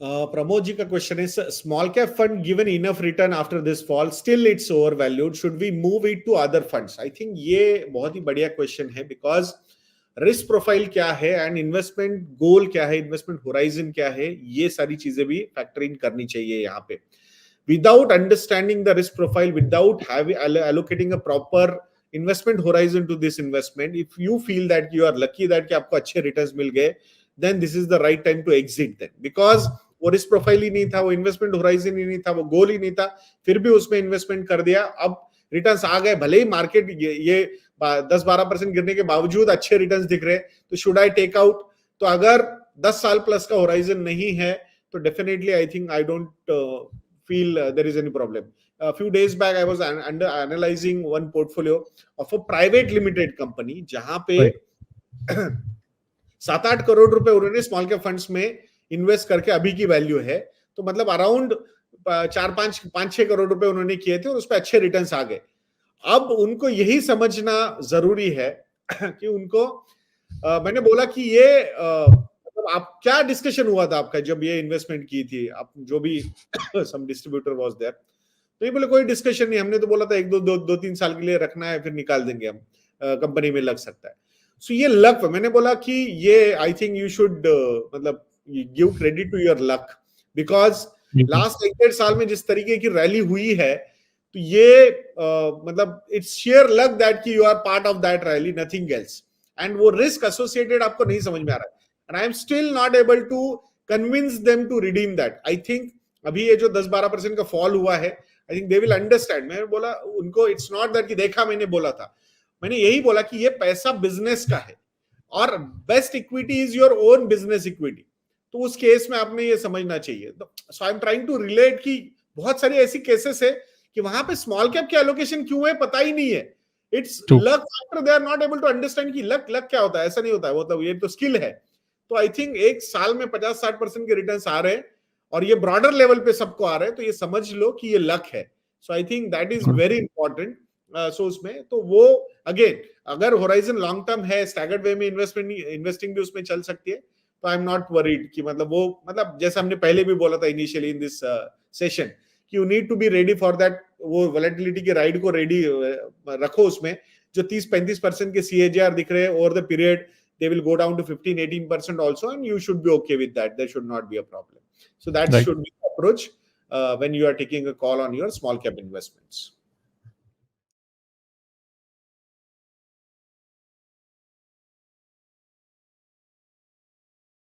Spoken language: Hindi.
Pramod ji ka question is, small cap fund given enough return after this fall, still it's overvalued. Should we move it to other funds? I think ये बहुत ही बढ़िया question है, because रिस्क प्रोफाइल क्या है एंड इन्वेस्टमेंट गोल क्या है, इन्वेस्टमेंट होराइजन क्या है, ये सारी चीजें भी फैक्टर इन करनी चाहिए यहाँ पे. Without understanding the risk profile, without having allocating a proper investment horizon to this investment, if you feel that you are lucky that कि आपको अच्छे returns मिल गए, then this is the right time to exit them, because वो रिस्क प्रोफाइल ही नहीं था, वो इन्वेस्टमेंट होराइजन ही नहीं था, वो गोल ही नहीं था, फिर भी उसमें इन्वेस्टमेंट कर दिया. अब रिटर्न्स आ गए, भले ही मार्केट ये 10-12% गिरने के बावजूद अच्छे रिटर्न्स दिख रहे, तो शुड आई टेक आउट? तो अगर 10 साल प्लस का होराइजन नहीं है तो definitely I think I don't feel there is any problem. A few days back I was analyzing one portfolio of a private limited company जहां पे 7-8 करोड़ रुपए उन्होंने स्मॉल कैप फंड्स में इन्वेस्ट करके अभी की वैल्यू है, तो मतलब अराउंड 4-5-6 करोड़ रुपए उन्होंने किए थे और उस पर अच्छे रिटर्न्स आ गए. अब उनको यही समझना जरूरी है कि उनको मैंने बोला कि ये मतलब आप क्या डिस्कशन हुआ था आपका जब ये इन्वेस्टमेंट की थी, आप जो भी सम डिस्ट्रीब्यूटर वाज देयर, तो ये बोले कोई डिस्कशन नहीं, हमने तो बोला था 1-2-3 साल के लिए रखना है, फिर निकाल देंगे हम, कंपनी में लग सकता है. सो ये लक, मैंने बोला कि ये आई थिंक यू शुड मतलब give credit to your luck, because last 1-1.5 साल में जिस तरीके की रैली हुई है, तो ये मतलब इट्स शेयर लक दैट कि you are part of that rally, nothing else. And वो रिस्क एसोसिएटेड आपको नहीं समझ में आ रहा है, and I am still not able to convince them to redeem that. I think अभी ये जो 10-12% का फॉल हुआ है, I think they will understand. मैंने बोला उनको, इट्स नॉट दैट कि देखा मैंने बोला था, मैंने यही बोला कि ये पैसा बिजनेस का है और best equity is your own business equity. तो उस केस में आपने ये समझना चाहिए. So I am trying to relate कि बहुत सारी ऐसी केसेस है कि वहां पे स्मॉल कैप के एलोकेशन क्यों है पता ही नहीं है. It's luck factor, they are not able to understand कि लक क्या होता है. ऐसा नहीं होता है, मतलब ये तो स्किल है. तो आई थिंक एक साल में 50-60% के रिटर्न्स आ रहे हैं और ये ब्रॉडर लेवल पे सबको आ रहे हैं, तो ये समझ लो कि ये लक है. So I think that is very important. So उसमें तो वो अगेन, अगर होराइजन लॉन्ग टर्म है, स्टैगर्ड वे में इन्वेस्टिंग भी उसमें चल सकती है, तो आई एम नॉट वरीड कि मतलब वो, मतलब जैसे हमने पहले भी बोला था इनिशियली इन दिस सेशन कि you need to be ready for that. वो वोलेटिलिटी के राइड को रेडी रखो. उसमें जो 30-35% के CAGR दिख रहे हैं over the period, they will go down to 15-18% also, and you should be okay with that. There should not be a problem. So that should be the approach when you are taking a call on your small cap investments.